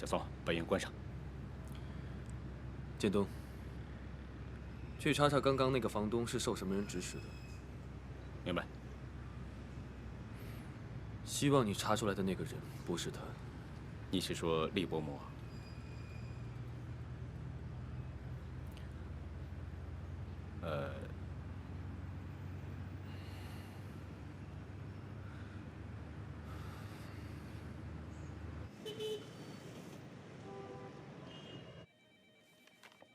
小宋，把烟关上。建东，去查查刚刚那个房东是受什么人指使的。明白。希望你查出来的那个人不是他。你是说厉伯母？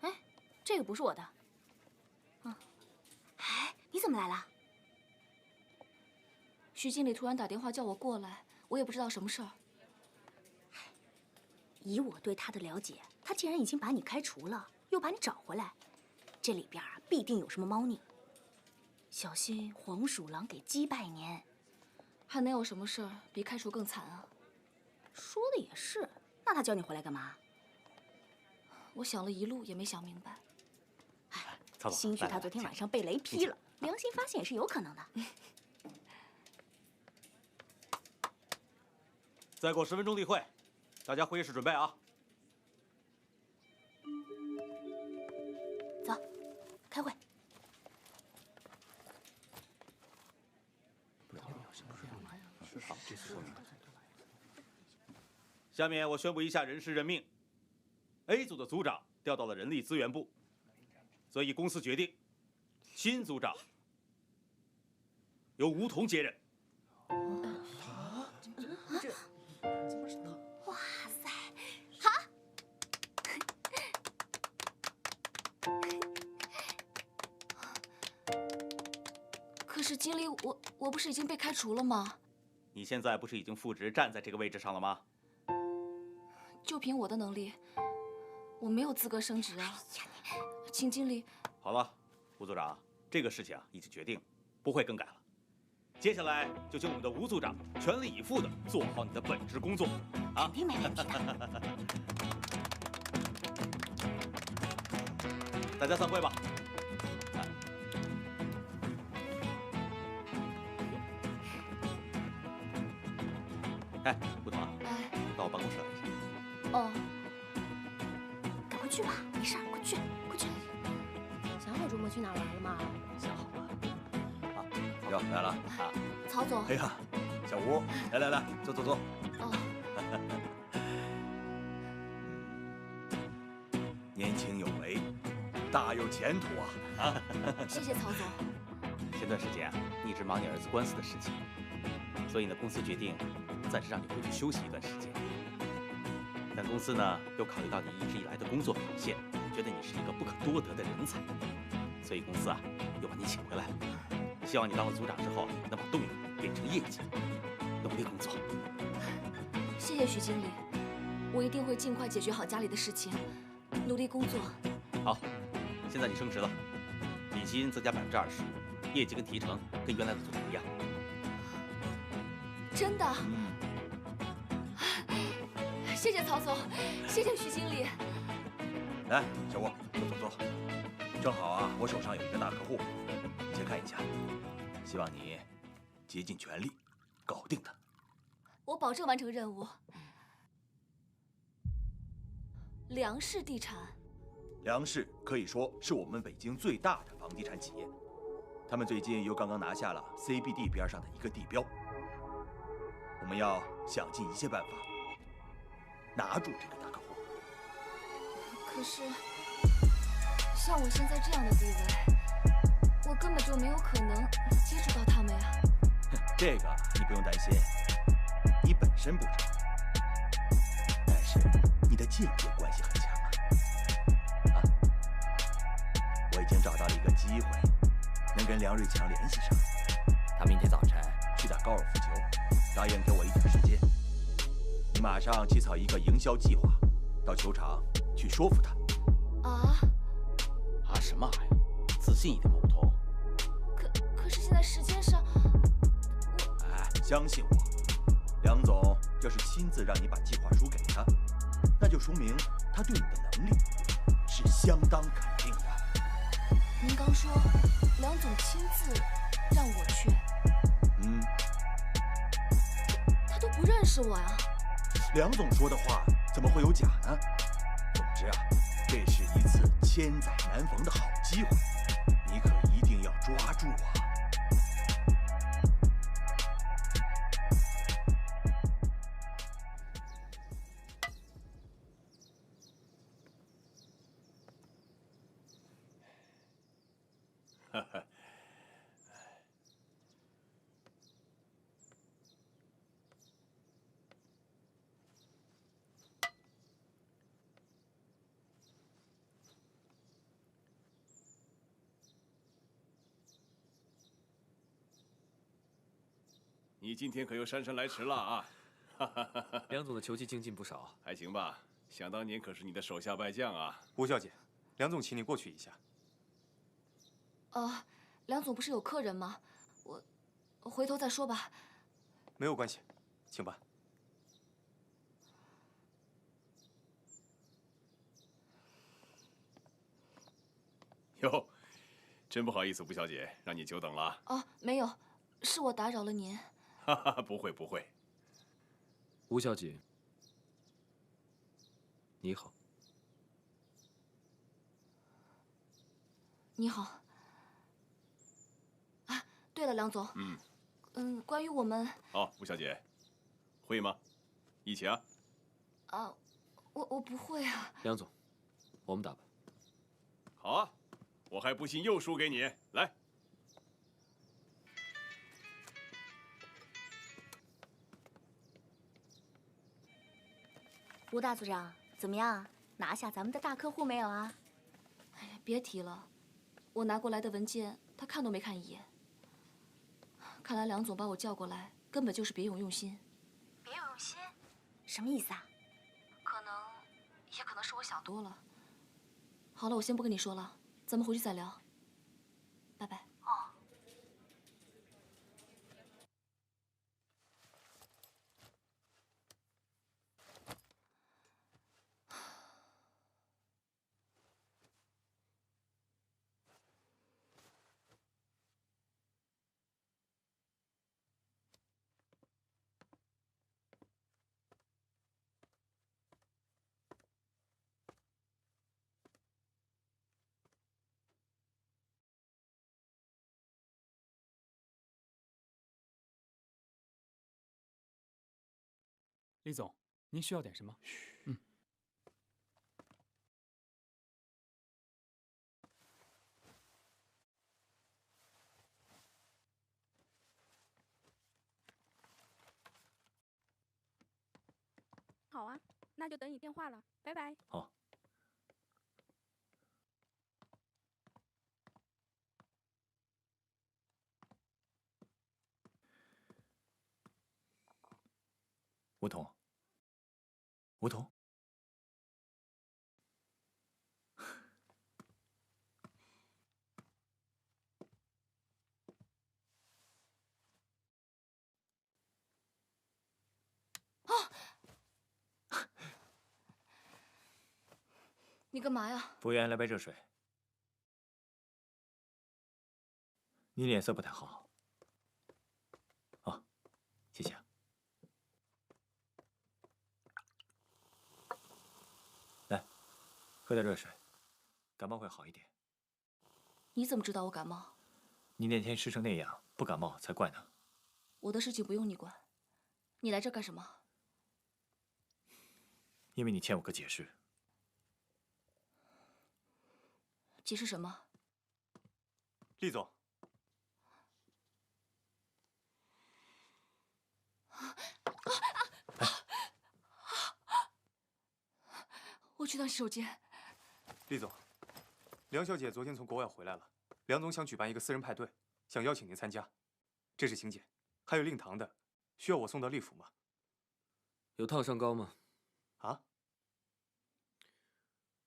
哎，这个不是我的。哎，你怎么来了？徐经理突然打电话叫我过来，我也不知道什么事儿。以我对他的了解，他既然已经把你开除了，又把你找回来，这里边必定有什么猫腻。小心黄鼠狼给鸡拜年。还能有什么事儿比开除更惨啊？说的也是，那他叫你回来干嘛？我想了一路也没想明白。哎，曹总，兴许他昨天晚上被雷劈了，良心发现也是有可能的。再过10分钟例会，大家会议室准备啊。走，开会。下面我宣布一下人事任命。A 组的组长调到了人力资源部，所以公司决定，新组长由吴桐接任。哇塞，好！可是经理，我不是已经被开除了吗？你现在不是已经复职站在这个位置上了吗？就凭我的能力，我没有资格升职啊！请经理。好了，吴组长，这个事情已经决定，不会更改了。接下来就请我们的吴组长全力以赴地做好你的本职工作，啊！肯定没问题的。大家散会吧。哎，吴总啊，哎，到我办公室来一下。哦，赶快去吧，没事，快去，快去。想好周末去哪玩了吗？想好了。啊，哟，来了啊！曹总。哎呀，小吴，来，坐。哦。年轻有为，大有前途啊！谢谢曹总。前段时间啊，你一直忙你儿子官司的事情，所以呢，公司决定暂时让你回去休息一段时间。但公司呢，又考虑到你一直以来的工作表现，觉得你是一个不可多得的人才，所以公司啊，又把你请回来了。希望你当了组长之后，能把动力变成业绩，努力工作。谢谢徐经理，我一定会尽快解决好家里的事情，努力工作。好，现在你升职了，底薪增加20%，业绩跟提成跟原来的组长一样。真的？谢谢曹总，谢谢徐经理。来，小吴，坐。正好啊，我手上有一个大客户，你先看一下，希望你竭尽全力搞定他。我保证完成任务。梁氏地产。梁氏可以说是我们北京最大的房地产企业，他们最近又刚刚拿下了 CBD 边上的一个地标，我们要想尽一切办法拿住这个大客户。可是，像我现在这样的地位，我根本就没有可能接触到他们呀。这个你不用担心，你本身不差，但是你的间接关系很强啊！我已经找到了一个机会，能跟梁瑞强联系上。他明天早晨去打高尔夫球，答应给我一点时间。你马上起草一个营销计划，到球场去说服他。什么呀？自信一点嘛，吴桐。可是现在时间上，哎，相信我，梁总要是亲自让你把计划书给他，那就说明他对你的能力是相当肯定的。您刚说梁总亲自让我去，他都不认识我呀。梁总说的话怎么会有假呢？总之啊，这是一次千载难逢的好机会，你可一定要抓住啊！哈哈。你今天可又姗姗来迟了啊！梁总的球技精进不少，还行吧。想当年可是你的手下败将啊。吴小姐，梁总请你过去一下。梁总不是有客人吗？我回头再说吧。没有关系，请吧。哟，真不好意思，吴小姐，让你久等了。没有，是我打扰了您。哈哈，不会不会。吴小姐，你好。你好。啊，对了，梁总。关于我们……好，吴小姐，会吗？一起啊。我不会啊。梁总，我们打吧。好啊，我还不信又输给你。来。吴大组长，怎么样？拿下咱们的大客户没有啊？哎呀，别提了，我拿过来的文件，他看都没看一眼。看来梁总把我叫过来，根本就是别有用心。别有用心？什么意思啊？也可能是我想多了。好了，我先不跟你说了，咱们回去再聊。拜拜。李总，您需要点什么？好啊，那就等你电话了，拜拜。好。吴桐，吴桐，你干嘛呀？服务员，来杯热水。你脸色不太好。哦，谢谢啊。来，喝点热水，感冒会好一点。你怎么知道我感冒？你那天湿成那样，不感冒才怪呢。我的事情不用你管。你来这儿干什么？因为你欠我个解释。解释什么？厉总，我去趟洗手间。厉总，梁小姐昨天从国外回来了，梁总想举办一个私人派对，想邀请您参加。这是请柬，还有令堂的，需要我送到利府吗？有烫伤膏吗？啊？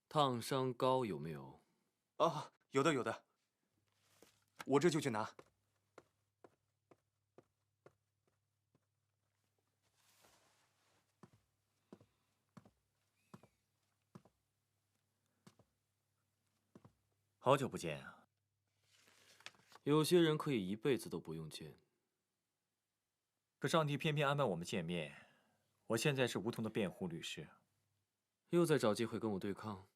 烫伤膏有没有？哦，有的有的，我这就去拿。好久不见啊！有些人可以一辈子都不用见。可上帝偏偏安排我们见面。我现在是吴桐的辩护律师，又在找机会跟我对抗。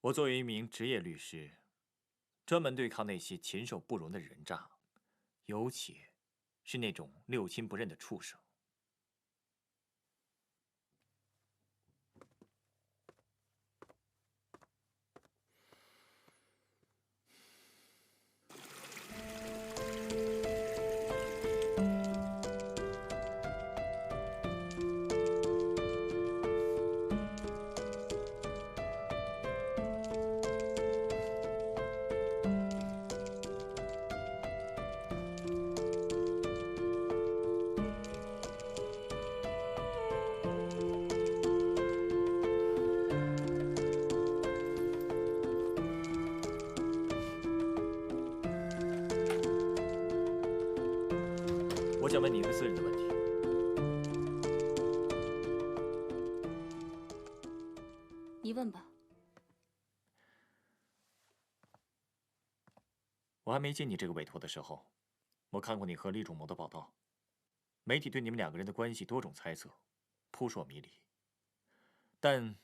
我作为一名职业律师，专门对抗那些禽兽不如的人渣，尤其是那种六亲不认的畜生。我想问你一个私人的问题。你问吧。我还没接你这个委托的时候，我看过你和厉仲谋的报道，媒体对你们两个人的关系多种猜测，扑朔迷离。但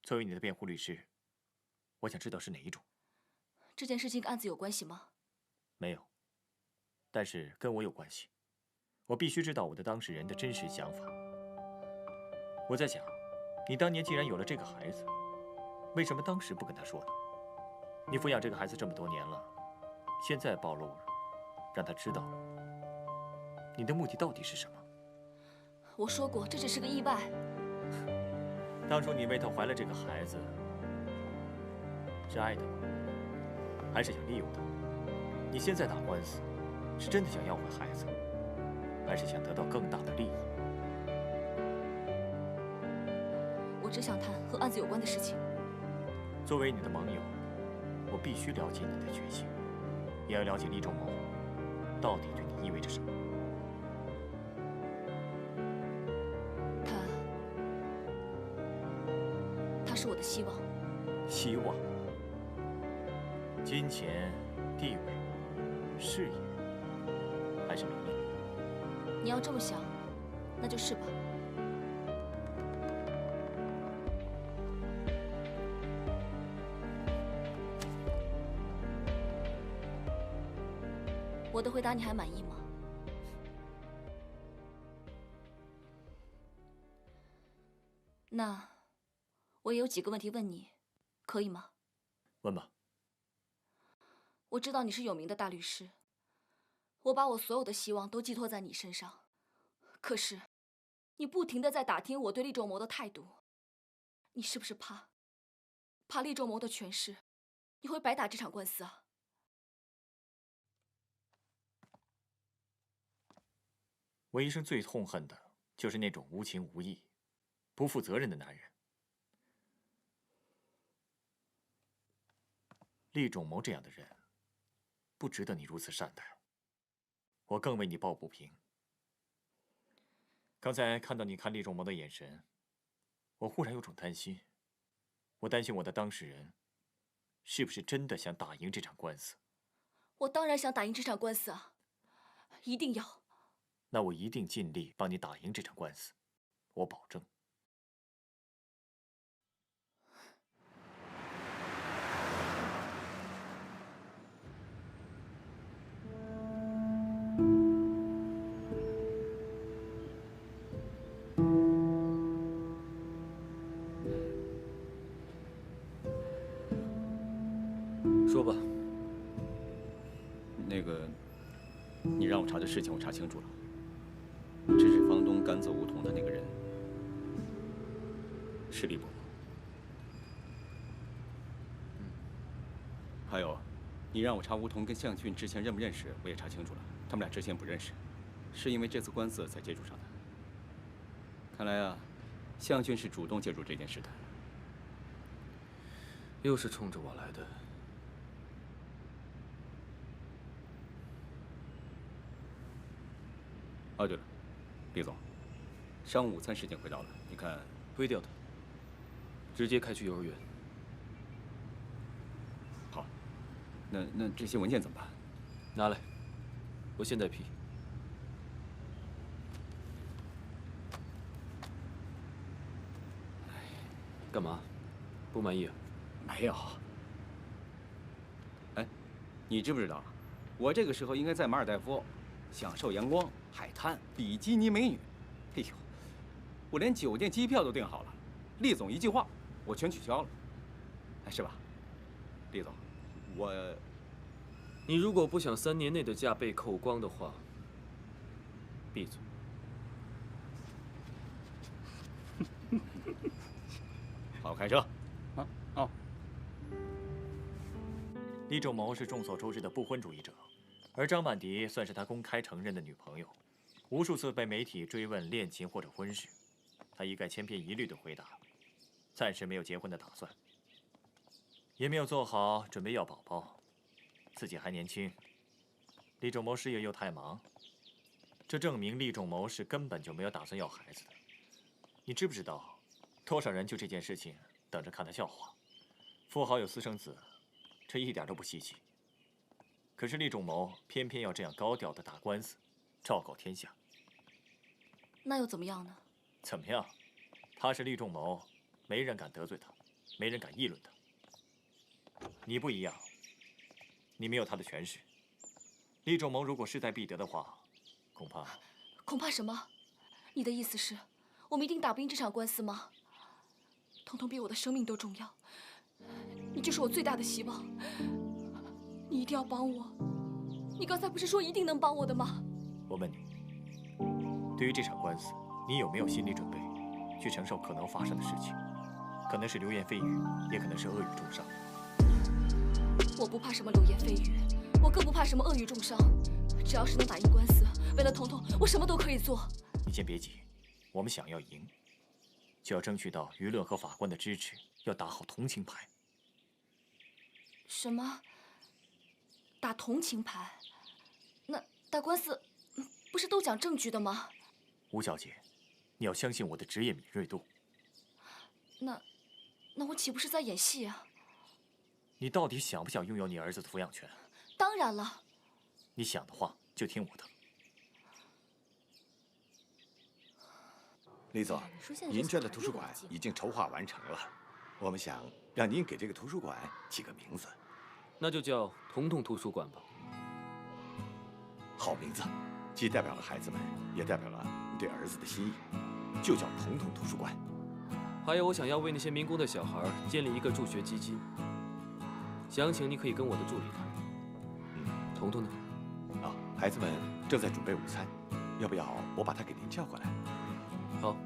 作为你的辩护律师，我想知道是哪一种。这件事情跟案子有关系吗？没有，但是跟我有关系。我必须知道我的当事人的真实想法。我在想，你当年既然有了这个孩子，为什么当时不跟他说呢？你抚养这个孩子这么多年了，现在暴露了，让他知道了，你的目的到底是什么？我说过，这只是个意外。当初你为他怀了这个孩子，是爱他吗？还是想利用他？你现在打官司，是真的想要回孩子，还是想得到更大的利益？我只想谈和案子有关的事情。作为你的盟友，我必须了解你的决心，也要了解厉仲谋到底对你意味着什么。他是我的希望。希望？金钱、地位、事业，还是名利？你要这么想，那就是吧。我的回答你还满意吗？那我也有几个问题问你，可以吗？问吧。我知道你是有名的大律师，我把我所有的希望都寄托在你身上，可是你不停地在打听我对厉仲谋的态度，你是不是怕厉仲谋的权势，你会白打这场官司啊？我一生最痛恨的就是那种无情无义、不负责任的男人。厉仲谋这样的人，不值得你如此善待。我更为你抱不平。刚才看到你看厉仲谋的眼神，我忽然有种担心。我担心我的当事人，是不是真的想打赢这场官司？我当然想打赢这场官司啊，一定要。那我一定尽力帮你打赢这场官司，我保证。说吧。那个，你让我查的事情我查清楚了。指使房东赶走梧桐的那个人是厉伯。还有，你让我查梧桐跟向俊之前认不认识，我也查清楚了，他们俩之前不认识，是因为这次官司才接触上的。看来啊，向俊是主动介入这件事的。又是冲着我来的。哦，对了，厉总，上午午餐时间快到了，你看推掉他，直接开去幼儿园。好，那这些文件怎么办？拿来，我现在批。干嘛？不满意啊？没有。哎，你知不知道，我这个时候应该在马尔代夫，享受阳光、海滩、比基尼美女。哎呦，我连酒店、机票都订好了。厉总一句话，我全取消了。哎，是吧，厉总？你如果不想3年内的假被扣光的话，闭嘴。好好开车。啊哦。厉仲谋是众所周知的不婚主义者，而张曼迪算是他公开承认的女朋友，无数次被媒体追问恋情或者婚事，他一概千篇一律的回答，暂时没有结婚的打算，也没有做好准备要宝宝，自己还年轻。厉仲谋事业又太忙，这证明厉仲谋是根本就没有打算要孩子的。你知不知道，多少人就这件事情等着看他笑话？富豪有私生子，这一点都不稀奇。可是厉仲谋偏偏要这样高调的打官司，昭告天下。那又怎么样呢？怎么样？他是厉仲谋，没人敢得罪他，没人敢议论他。你不一样，你没有他的权势。厉仲谋如果势在必得的话，恐怕什么？你的意思是，我们一定打不赢这场官司吗？彤彤比我的生命都重要，你就是我最大的希望。你一定要帮我。你刚才不是说一定能帮我的吗？我问你，对于这场官司，你有没有心理准备，去承受可能发生的事情？可能是流言蜚语，也可能是恶语重伤。我不怕什么流言蜚语，我更不怕什么恶语重伤。只要是能打赢官司，为了彤彤，我什么都可以做。你先别急，我们想要赢，就要争取到舆论和法官的支持，要打好同情牌。什么？打同情牌？那打官司不是都讲证据的吗？吴小姐，你要相信我的职业敏锐度。那我岂不是在演戏啊？你到底想不想拥有你儿子的抚养权？当然了。你想的话就听我的。李总，您这的图书馆已经筹划完成了，我们想让您给这个图书馆起个名字。那就叫彤彤图书馆吧。好名字，既代表了孩子们，也代表了你对儿子的心意，就叫彤彤图书馆。还有，我想要为那些民工的小孩建立一个助学基金，详情你可以跟我的助理谈。彤彤呢？孩子们正在准备午餐，要不要我把他给您叫过来？好，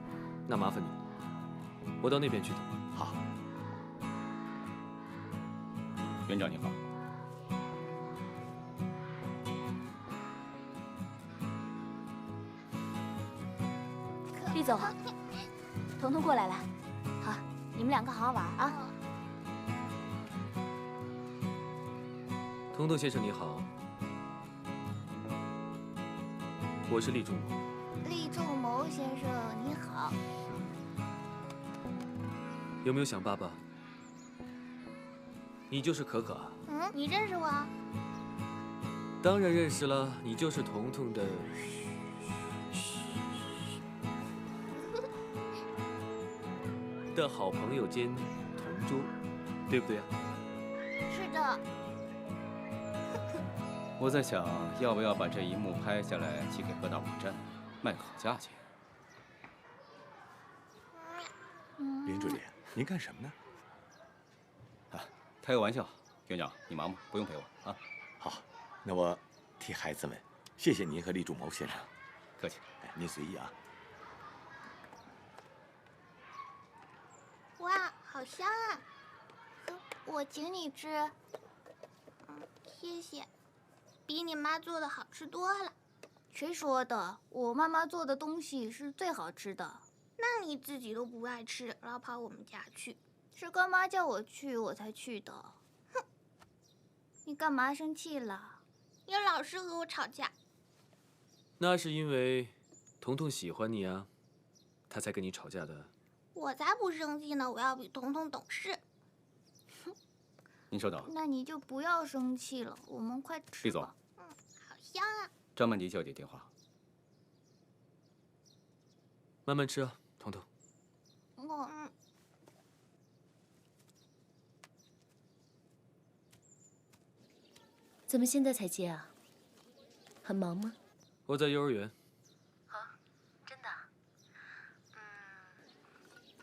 那麻烦你了，我到那边去等。好。园长你好。厉总，彤彤过来了。好，你们两个好好玩啊。彤彤先生你好，我是厉仲谋。厉仲谋先生你好。有没有想爸爸？你就是可可啊？你认识我？当然认识了，你就是彤彤的。的好朋友兼同桌，对不对啊？是的。我在想，要不要把这一幕拍下来寄给各大网站，卖个好价钱。林主任，您干什么呢？开个玩笑，园长，你忙吧，不用陪我啊。好，那我替孩子们谢谢您和厉仲谋先生。客气。您随意啊。哇，好香啊！我请你吃。谢谢，比你妈做的好吃多了。谁说的？我妈妈做的东西是最好吃的。那你自己都不爱吃，老跑我们家去。是干妈叫我去，我才去的。哼！你干嘛生气了？你老是和我吵架。那是因为彤彤喜欢你啊，她才跟你吵架的。我才不生气呢！我要比彤彤懂事。您稍等。那你就不要生气了，我们快吃吧。厉总。好香啊！张曼迪叫你电话。慢慢吃啊，彤彤。怎么现在才接啊？很忙吗？我在幼儿园。啊，真的？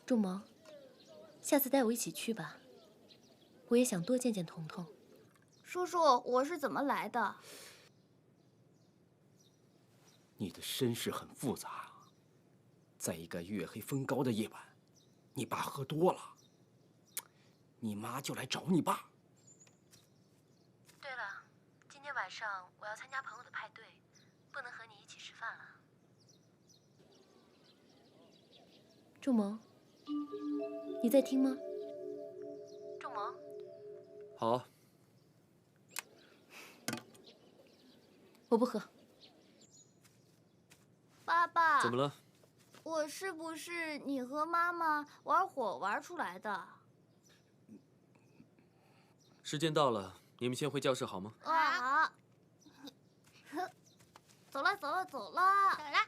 仲谋，下次带我一起去吧。我也想多见见彤彤。叔叔，我是怎么来的？你的身世很复杂，在一个月黑风高的夜晚，你爸喝多了，你妈就来找你爸。对了，今天晚上我要参加朋友的派对，不能和你一起吃饭了。仲谋，你在听吗？仲谋。好啊。我不喝。爸爸，怎么了？我是不是你和妈妈玩火玩出来的？时间到了，你们先回教室好吗？好。走了，走了，走了，走了。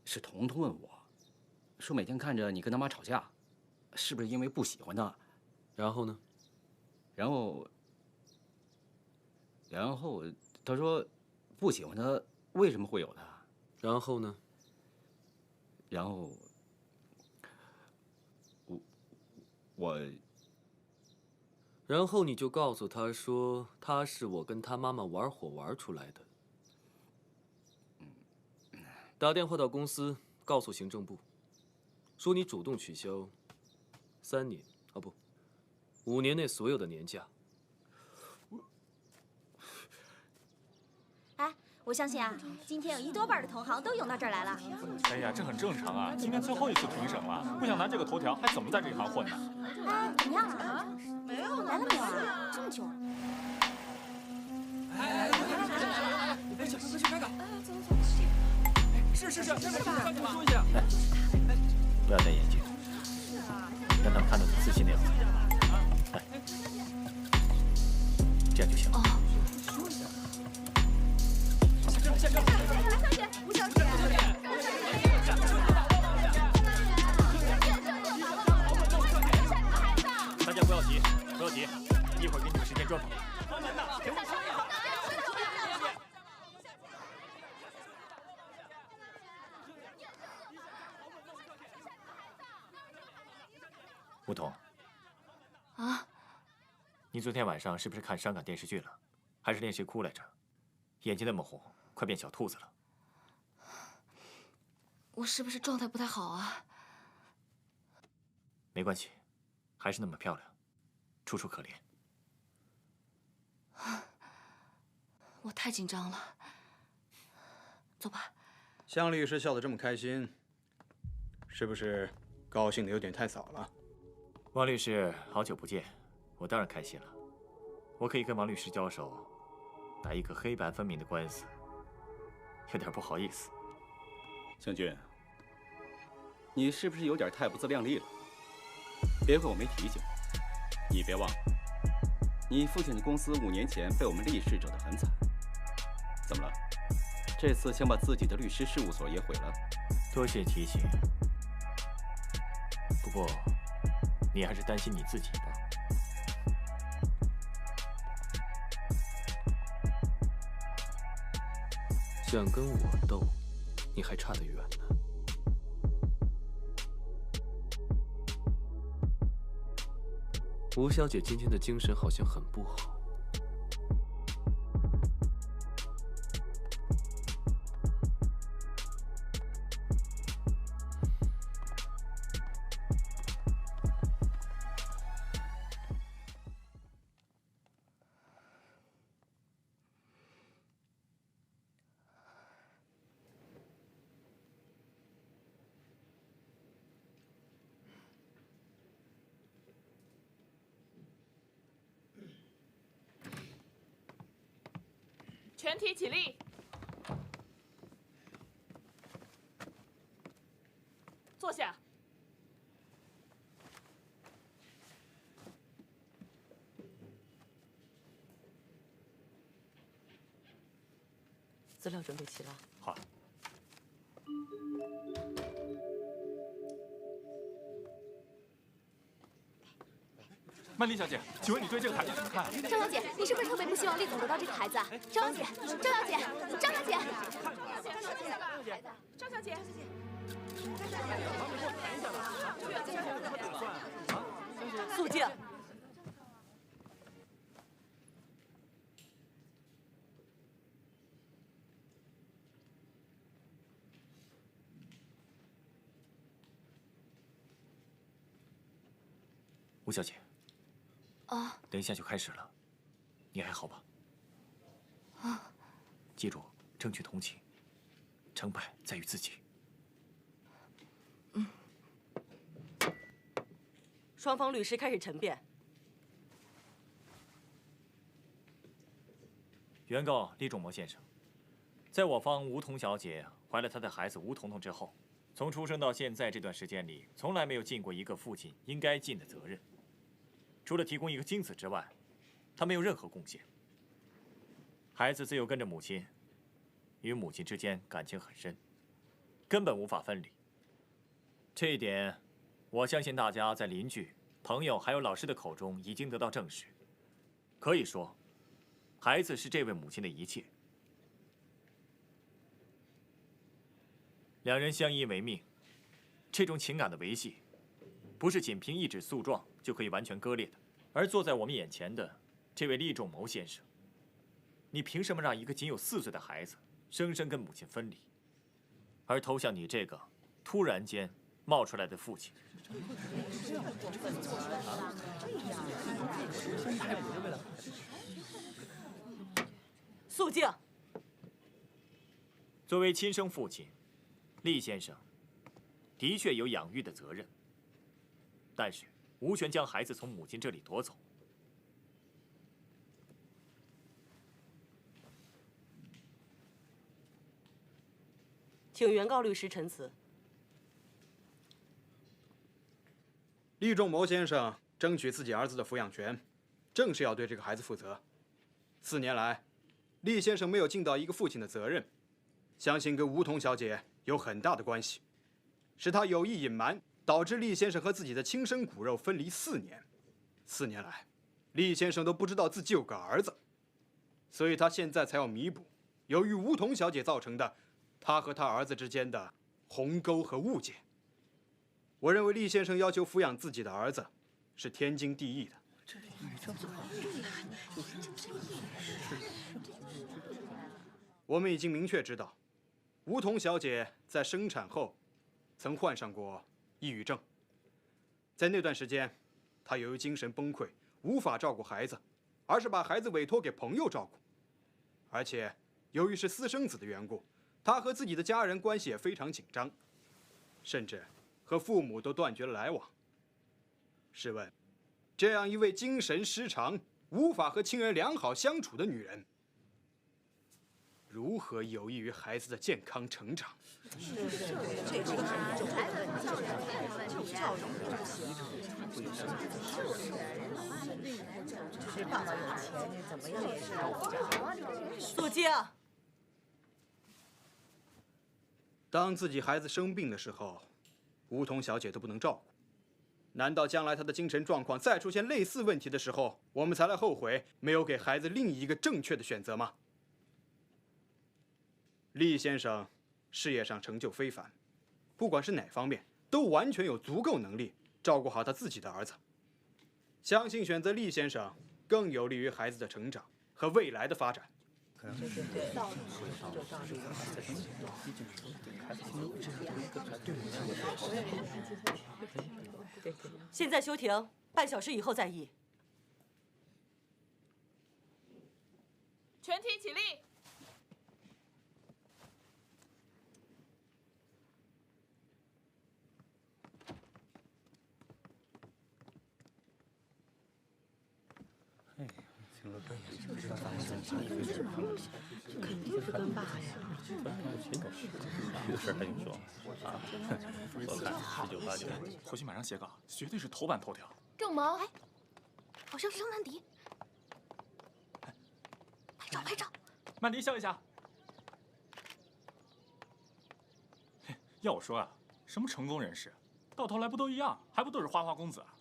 是彤彤问我，说每天看着你跟他妈吵架，是不是因为不喜欢他？然后呢？然后他说不喜欢他为什么会有他？然后呢？然后我然后你就告诉他说，他是我跟他妈妈玩火玩出来的。打电话到公司，告诉行政部，说你主动取消3年啊不，5年内所有的年假。哎，我相信啊，今天有1多半的同行都涌到这儿来了。哎呀，这很正常啊！今天最后一次评审了，不想拿这个头条，还怎么在这一行混呢？哎，怎么样啊？没有，来了没有啊？这么久。哎，小哥哥去看看。走。是，跟我说一下。不要戴眼镜，让他们看到你自信的样子。来，这样就行了。下课。吴小姐。大家不要急，一会儿给你们时间专访。吴桐，啊，你昨天晚上是不是看伤感电视剧了？还是练谁哭来着？眼睛那么红，快变小兔子了。我是不是状态不太好啊？没关系，还是那么漂亮，楚楚可怜。我太紧张了。走吧。向律师笑得这么开心，是不是高兴的有点太早了？王律师，好久不见，我当然开心了。我可以跟王律师交手，打一个黑白分明的官司，有点不好意思。向俊，你是不是有点太不自量力了？别怪我没提醒你，别忘了，你父亲的公司5年前被我们厉氏整得很惨。怎么了？这次想把自己的律师事务所也毁了？多谢提醒。不过，你还是担心你自己吧。想跟我斗，你还差得远呢。吴小姐今天的精神好像很不好。全体起立，坐下。资料准备齐了。好。曼丽小姐，请问你对这个孩子怎么看？张小姐，你是不是特别不希望厉总得到这个孩子啊？张小姐，张小姐，张小姐，张小姐，肃静。吴小姐，啊，等一下就开始了，你还好吧？啊，记住，争取同情，成败在于自己。双方律师开始陈辩。原告厉仲谋先生，在我方吴彤小姐怀了她的孩子吴彤彤之后，从出生到现在这段时间里，从来没有尽过一个父亲应该尽的责任。除了提供一个精子之外，他没有任何贡献。孩子自幼跟着母亲，与母亲之间感情很深，根本无法分离。这一点，我相信大家在邻居、朋友还有老师的口中已经得到证实。可以说，孩子是这位母亲的一切。两人相依为命，这种情感的维系，不是仅凭一纸诉状就可以完全割裂的。而坐在我们眼前的这位厉仲谋先生，你凭什么让一个仅有4岁的孩子生生跟母亲分离，而投向你这个突然间冒出来的父亲？肃静。作为亲生父亲，厉先生的确有养育的责任，但是无权将孩子从母亲这里夺走。请原告律师陈词。厉仲谋先生争取自己儿子的抚养权，正是要对这个孩子负责。4年来，厉先生没有尽到一个父亲的责任，相信跟吴彤小姐有很大的关系，是他有意隐瞒，导致厉先生和自己的亲生骨肉分离4年。4年来，厉先生都不知道自己有个儿子，所以他现在才要弥补由于吴彤小姐造成的他和他儿子之间的鸿沟和误解。我认为厉先生要求抚养自己的儿子是天经地义的。我们已经明确知道，吴彤小姐在生产后曾患上过抑郁症，在那段时间，她由于精神崩溃，无法照顾孩子，而是把孩子委托给朋友照顾。而且由于是私生子的缘故，她和自己的家人关系也非常紧张，甚至和父母都断绝了来往。试问，这样一位精神失常、无法和亲人良好相处的女人，如何有益于孩子的健康成长？肃静。当自己孩子生病的时候，吴彤小姐都不能照顾，难道将来她的精神状况再出现类似问题的时候，我们才来后悔没有给孩子另一个正确的选择吗？厉先生事业上成就非凡，不管是哪方面，都完全有足够能力照顾好他自己的儿子。相信选择厉先生更有利于孩子的成长和未来的发展。现在休庭，半小时以后再议。全体起立。肯定是跟爸呀。这个事儿还用说啊？我看19、8、9，回去马上写稿，绝对是头版头条。仲谋，哎，好像是张南迪。拍照，拍照。曼迪笑一下。要我说啊，什么成功人士，到头来不都一样，还不都是花花公子啊？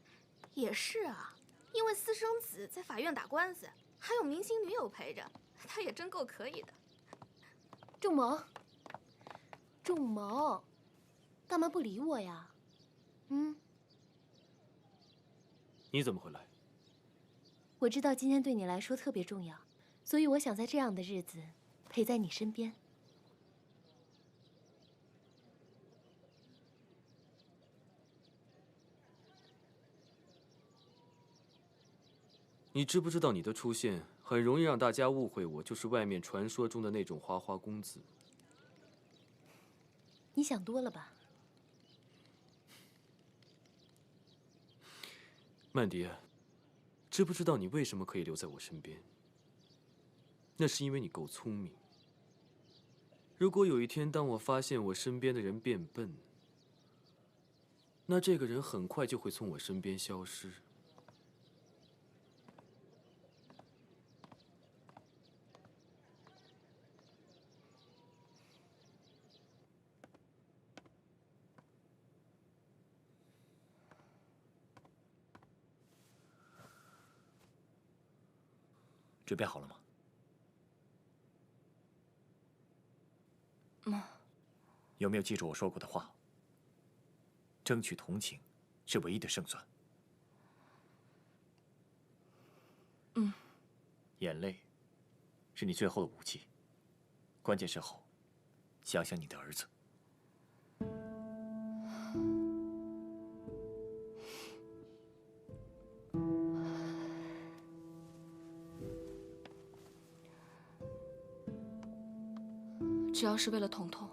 也是啊，因为私生子在法院打官司，还有明星女友陪着，他也真够可以的。仲谋，仲谋，干嘛不理我呀？你怎么会来？我知道今天对你来说特别重要，所以我想在这样的日子陪在你身边。你知不知道你的出现很容易让大家误会我就是外面传说中的那种花花公子？你想多了吧？曼迪，知不知道你为什么可以留在我身边？那是因为你够聪明。如果有一天当我发现我身边的人变笨，那这个人很快就会从我身边消失。准备好了吗？有没有记住我说过的话？争取同情是唯一的胜算。眼泪是你最后的武器。关键时候，想想你的儿子。只要是为了彤彤，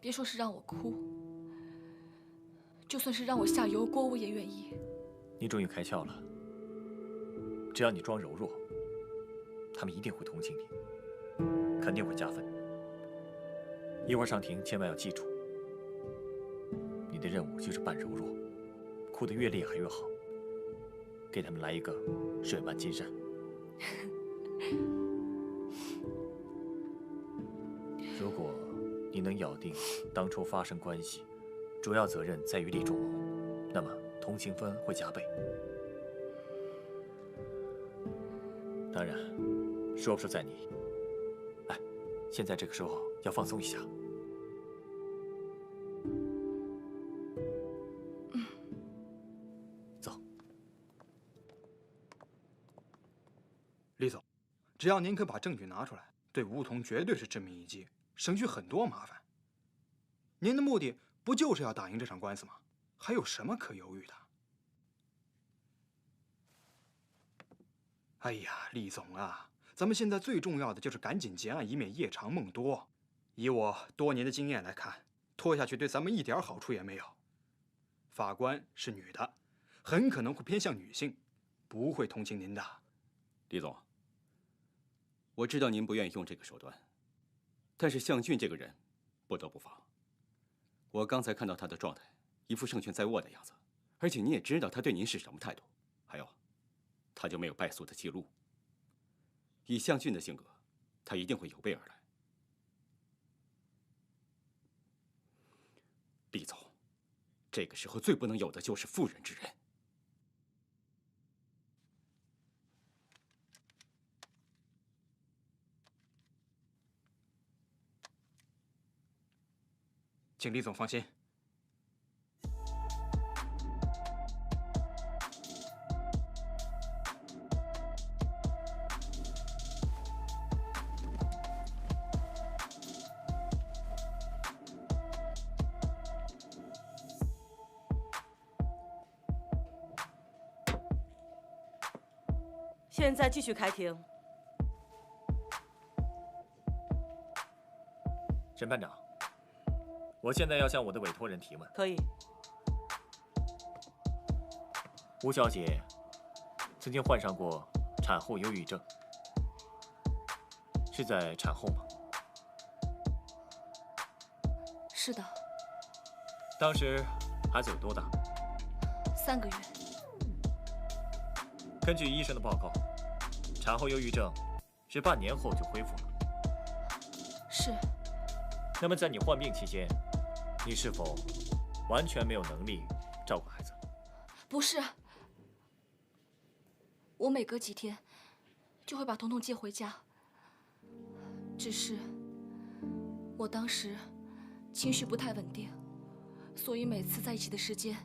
别说是让我哭，就算是让我下油锅，我也愿意。你终于开窍了。只要你装柔弱，他们一定会同情你，肯定会加分。一会儿上庭千万要记住，你的任务就是扮柔弱，哭得越厉害越好，给他们来一个水漫金山。如果你能咬定当初发生关系，主要责任在于厉仲谋，那么同情分会加倍。当然，说不说在你。哎，现在这个时候要放松一下。走。厉总，只要您肯把证据拿出来，对梧桐绝对是致命一击，省去很多麻烦。您的目的不就是要打赢这场官司吗？还有什么可犹豫的？哎呀，厉总啊，咱们现在最重要的就是赶紧结案，以免夜长梦多。以我多年的经验来看，拖下去对咱们一点好处也没有。法官是女的，很可能会偏向女性，不会同情您的。李总，我知道您不愿意用这个手段，但是向俊这个人不得不防。我刚才看到他的状态，一副胜券在握的样子，而且你也知道他对您是什么态度。还有，他就没有败诉的记录。以向俊的性格，他一定会有备而来。厉总，这个时候最不能有的就是妇人之仁。请厉总放心。现在继续开庭。审判长，我现在要向我的委托人提问。可以。吴小姐曾经患上过产后忧郁症，是在产后吗？是的。当时孩子有多大？3个月。根据医生的报告，产后忧郁症是半年后就恢复了。是。那么在你患病期间，你是否完全没有能力照顾孩子？不是，我每隔几天就会把彤彤接回家。只是我当时情绪不太稳定，所以每次在一起的时间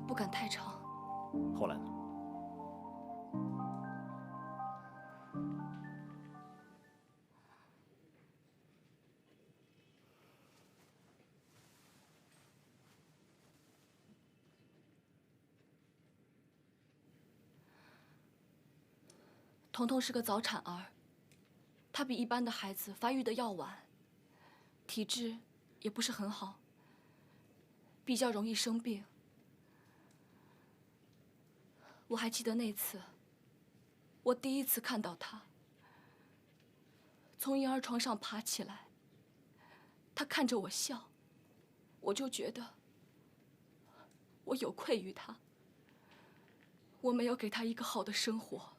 不敢太长。后来呢？彤彤是个早产儿，她比一般的孩子发育的要晚，体质也不是很好，比较容易生病。我还记得那次，我第一次看到她从婴儿床上爬起来，她看着我笑，我就觉得我有愧于她，我没有给她一个好的生活。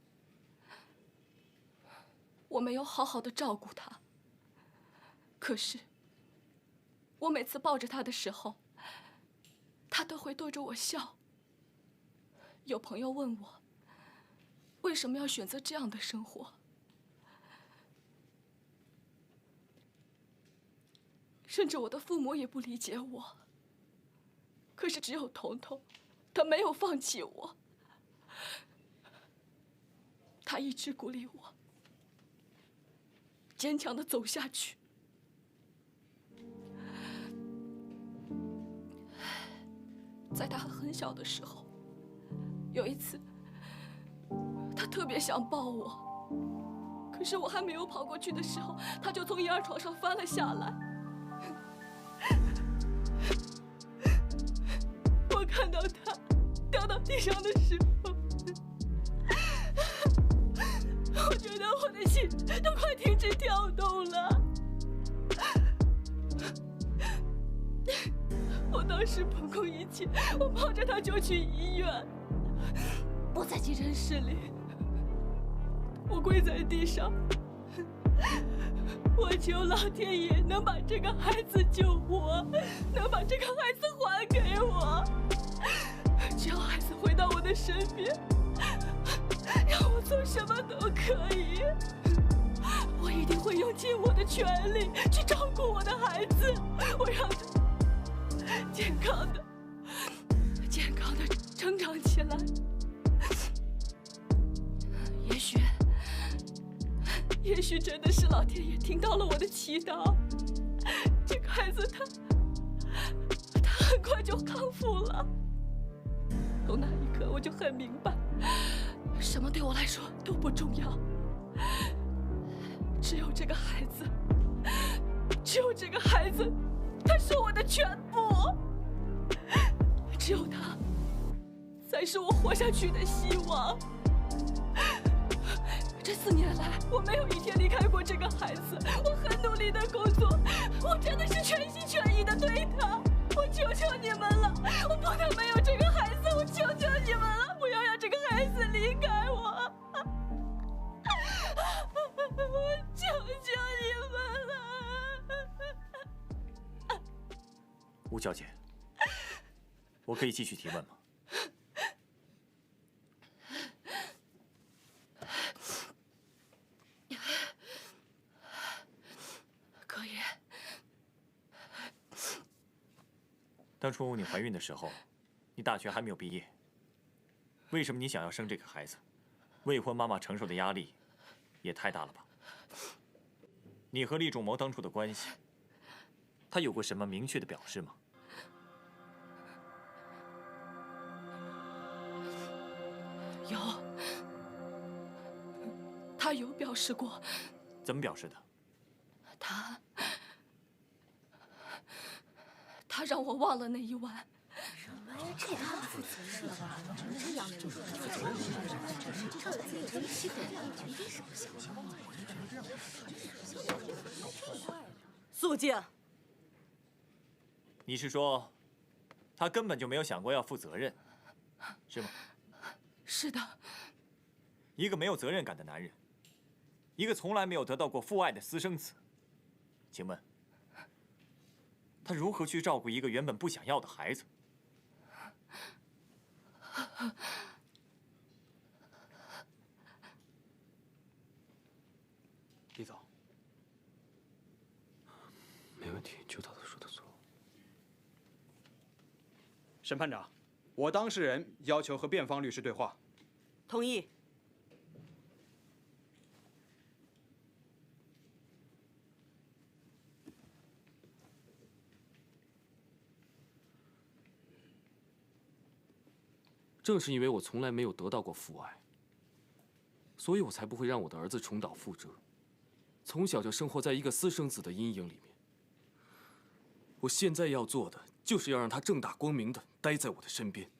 我没有好好的照顾他，可是我每次抱着他的时候，他都会对着我笑。有朋友问我，为什么要选择这样的生活？甚至我的父母也不理解我。可是只有彤彤，他没有放弃我，他一直鼓励我坚强地走下去。在他很小的时候，有一次，他特别想抱我，可是我还没有跑过去的时候，他就从婴儿床上翻了下来。我看到他掉到地上的时候，我觉得我的心都快停止跳动了。我当时不顾一切，我抱着他就去医院。我在急诊室里，我跪在地上，我求老天爷能把这个孩子救活，能把这个孩子还给我。只要孩子回到我的身边，让我做什么都可以。我一定会用尽我的全力去照顾我的孩子，我让他健康的成长起来。也许真的是老天爷听到了我的祈祷，这个孩子他很快就康复了。从那一刻我就很明白，什么对我来说都不重要，只有这个孩子，他是我的全部，只有他才是我活下去的希望。这4年来，我没有一天离开过这个孩子，我很努力的工作，我真的是全心全意的对他。我求求你们了，我不能没有这个孩子，我求求你们了，不要让这个孩子离开我。我求求你们了。吴小姐，我可以继续提问吗？可以。当初你怀孕的时候，你大学还没有毕业，为什么你想要生这个孩子？未婚妈妈承受的压力也太大了吧？你和厉仲谋当初的关系，他有过什么明确的表示吗？有，他有表示过。怎么表示的？他让我忘了那一晚。这也太不负责任了吧！这样的肃静。你是说，他根本就没有想过要负责任，是吗？是的。一个没有责任感的男人，一个从来没有得到过父爱的私生子，请问，他如何去照顾一个原本不想要的孩子？李总。没问题，就他说的错。审判长，我当事人要求和辩方律师对话。同意。正是因为我从来没有得到过父爱，所以我才不会让我的儿子重蹈覆辙，从小就生活在一个私生子的阴影里面。我现在要做的，就是要让他正大光明的待在我的身边。